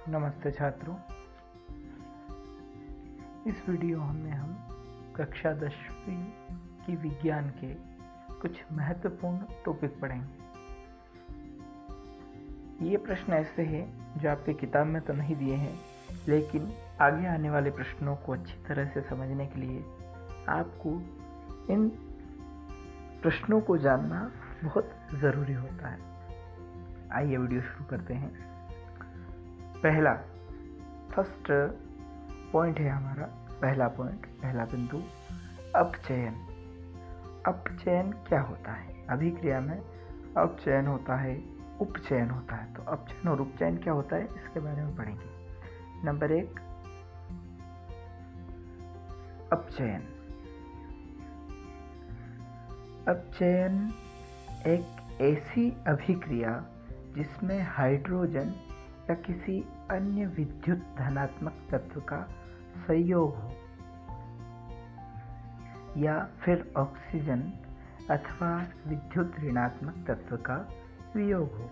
नमस्ते छात्रों। इस वीडियो में हम कक्षा 10वीं की विज्ञान के कुछ महत्वपूर्ण टॉपिक पढ़ेंगे। ये प्रश्न ऐसे हैं जो आपके किताब में तो नहीं दिए हैं, लेकिन आगे आने वाले प्रश्नों को अच्छी तरह से समझने के लिए आपको इन प्रश्नों को जानना बहुत ज़रूरी होता है। आइए वीडियो शुरू करते हैं। फर्स्ट पॉइंट है हमारा, पहला बिंदु, अपचयन। अपचयन क्या होता है? अभिक्रिया में अपचयन होता है, उपचयन होता है। तो अपचयन और उपचयन क्या होता है, इसके बारे में पढ़ेंगे। नंबर 1, अपचयन। अपचयन एक ऐसी अभिक्रिया जिसमें हाइड्रोजन या किसी अन्य विद्युत धनात्मक तत्व का संयोग हो या फिर ऑक्सीजन अथवा विद्युत ऋणात्मक तत्व का वियोग हो।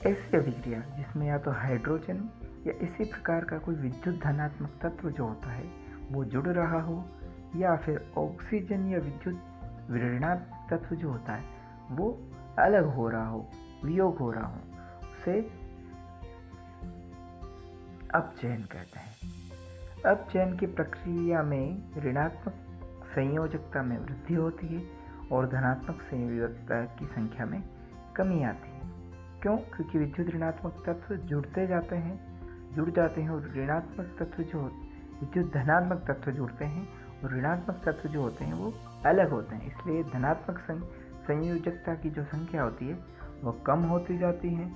ऐसी अभिक्रिया जिसमें या तो हाइड्रोजन या इसी प्रकार का कोई विद्युत धनात्मक तत्व जो होता है वो जुड़ रहा हो, या फिर ऑक्सीजन या विद्युत ऋणात्मक तत्व जो होता है वो अलग हो रहा हो, वियोग हो रहा हो, उसे अपचयन कहते हैं। अपचयन की प्रक्रिया में ऋणात्मक संयोजकता में वृद्धि होती है और धनात्मक संयोजकता की संख्या में कमी आती है। क्यों? क्योंकि विद्युत ऋणात्मक तत्व जुड़ जाते हैं और ऋणात्मक तत्व जो विद्युत धनात्मक तत्व जुड़ते हैं और ऋणात्मक तत्व जो होते हैं वो अलग होते हैं। इसलिए धनात्मक संयोजकता की जो संख्या होती है वो कम होती जाती है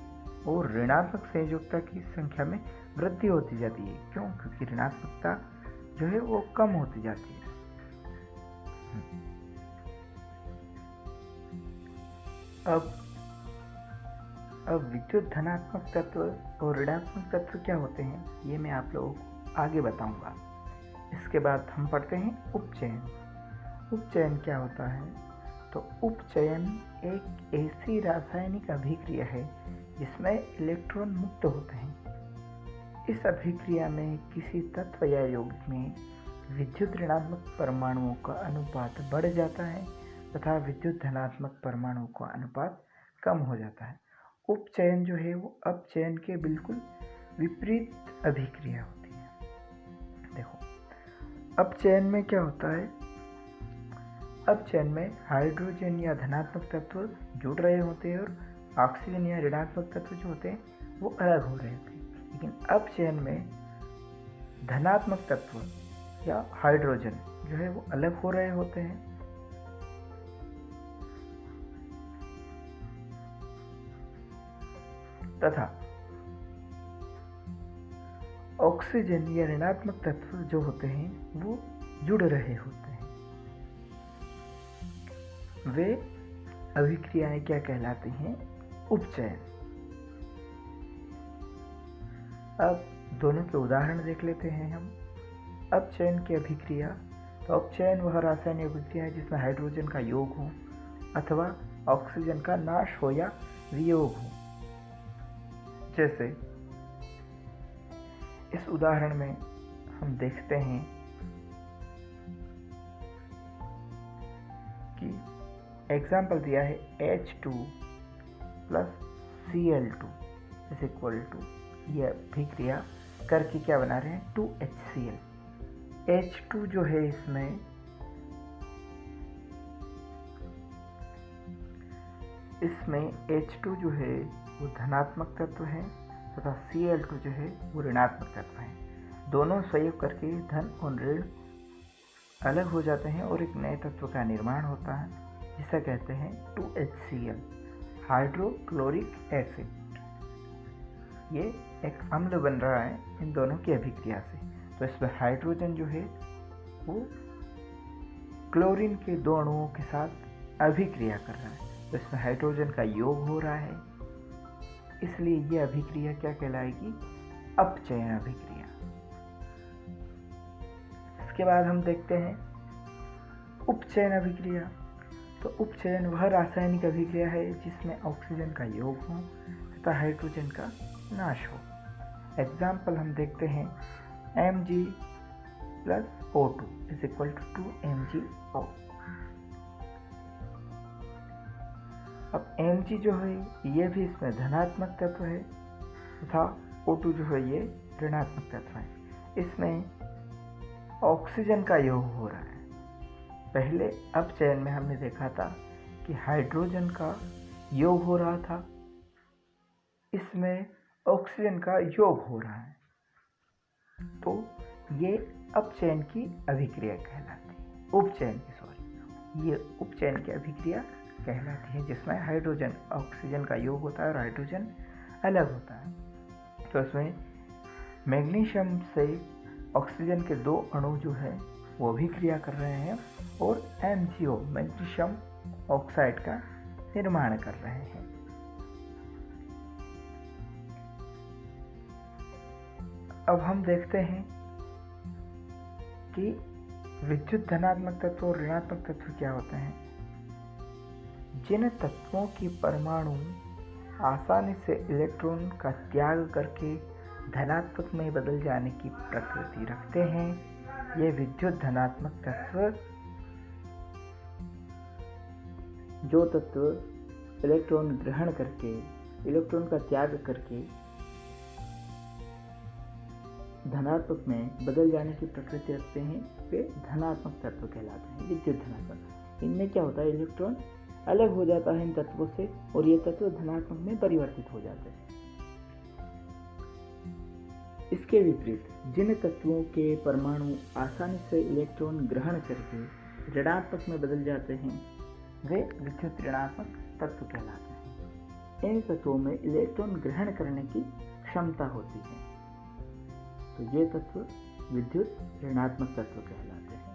और ऋणात्मक संयोजकता की संख्या में वृद्धि होती जाती है। क्यों? क्योंकि ऋणात्मकता जो है वो कम होती जाती है। अब विद्युत धनात्मक तत्व और ऋणात्मक तत्व क्या होते हैं ये मैं आप लोगों को आगे बताऊंगा। इसके बाद हम पढ़ते हैं उपचयन। उपचयन क्या होता है? तो उपचयन एक ऐसी रासायनिक अभिक्रिया है जिसमें इलेक्ट्रॉन मुक्त होते हैं। इस अभिक्रिया में किसी तत्व या यौगिक में विद्युत ऋणात्मक परमाणुओं का अनुपात बढ़ जाता है तथा विद्युत धनात्मक परमाणुओं का अनुपात कम हो जाता है। उपचयन जो है वो अपचयन के बिल्कुल विपरीत अभिक्रिया होती है। देखो, अपचयन में क्या होता है? अपचयन में हाइड्रोजन या धनात्मक तत्व जुड़ रहे होते हैं और ऑक्सीजन या ऋणात्मक तत्व जो होते हैं वो अलग हो रहे होते हैं। लेकिन अपचयन में धनात्मक तत्व या हाइड्रोजन जो है वो अलग हो रहे होते हैं तथा ऑक्सीजन या ऋणात्मक तत्व जो होते हैं वो जुड़ रहे होते हैं। वे अभिक्रियाएं क्या कहलाती हैं? उपचयन। अब दोनों के उदाहरण देख लेते हैं हम। अपचयन की अभिक्रिया, तो अपचयन वह रासायनिक अभिक्रिया है जिसमें हाइड्रोजन का योग हो अथवा ऑक्सीजन का नाश हो या वियोग हो। जैसे इस उदाहरण में हम देखते हैं कि एग्जाम्पल दिया है H2 plus Cl2 is equal to, यह अभिक्रिया करके क्या बना रहे हैं? 2HCl। H2 जो है इसमें H2 जो है वो धनात्मक तत्व है तथा Cl2 जो है वो ऋणात्मक तत्व है। दोनों संयोग करके धन और ऋण अलग हो जाते हैं और एक नए तत्व का निर्माण होता है जिसे कहते हैं 2HCl, हाइड्रोक्लोरिक एसिड। ये एक अम्ल बन रहा है इन दोनों की अभिक्रिया से। तो इसमें हाइड्रोजन जो है वो क्लोरीन के दो अणुओं के साथ अभिक्रिया कर रहा है, तो इसमें हाइड्रोजन का योग हो रहा है। इसलिए ये अभिक्रिया क्या कहलाएगी? अपचयन अभिक्रिया। इसके बाद हम देखते हैं उपचयन अभिक्रिया। तो उपचयन वह रासायनिक अभिक्रिया है जिसमें ऑक्सीजन का योग हो तथा हाइड्रोजन का नाश हो। एग्जाम्पल हम देखते हैं Mg plus O2 is equal to 2MgO। अब Mg जो है ये भी इसमें धनात्मक तत्व है तथा O2 जो है ये ऋणात्मक तत्व है। इसमें ऑक्सीजन का योग हो रहा है। पहले अपचयन में हमने देखा था कि हाइड्रोजन का योग हो रहा था, इसमें ऑक्सीजन का योग हो रहा है, तो ये अपचयन की अभिक्रिया कहलाती है। ये उपचयन की अभिक्रिया कहलाती है, जिसमें हाइड्रोजन ऑक्सीजन का योग होता है और हाइड्रोजन अलग होता है। तो इसमें मैग्नीशियम से ऑक्सीजन के 2 अणु जो है वो अभिक्रिया कर रहे हैं और MgO मैग्नीशियम ऑक्साइड का निर्माण कर रहे हैं। अब हम देखते हैं कि विद्युत धनात्मक तत्व और ऋणात्मक तत्व क्या होते हैं। जिन तत्वों की परमाणु आसानी से इलेक्ट्रॉन का त्याग करके धनात्मक में बदल जाने की प्रकृति रखते हैं, ये विद्युत धनात्मक तत्व। जो तत्व इलेक्ट्रॉन ग्रहण करके इलेक्ट्रॉन का त्याग करके धनात्मक में बदल जाने की प्रकृति रखते हैं, वे धनात्मक तत्व कहलाते हैं, विद्युत धनात्मक। इनमें क्या होता है, इलेक्ट्रॉन अलग हो जाता है इन तत्वों से और ये तत्व धनात्मक में परिवर्तित हो जाते हैं। इसके विपरीत जिन तत्वों के परमाणु आसानी से इलेक्ट्रॉन ग्रहण करके ऋणात्मक में बदल जाते हैं, वे विद्युत ऋणात्मक तत्व कहलाते हैं। इन तत्वों में इलेक्ट्रॉन ग्रहण करने की क्षमता होती है, तो ये तत्व विद्युत ऋणात्मक तत्व कहलाते हैं।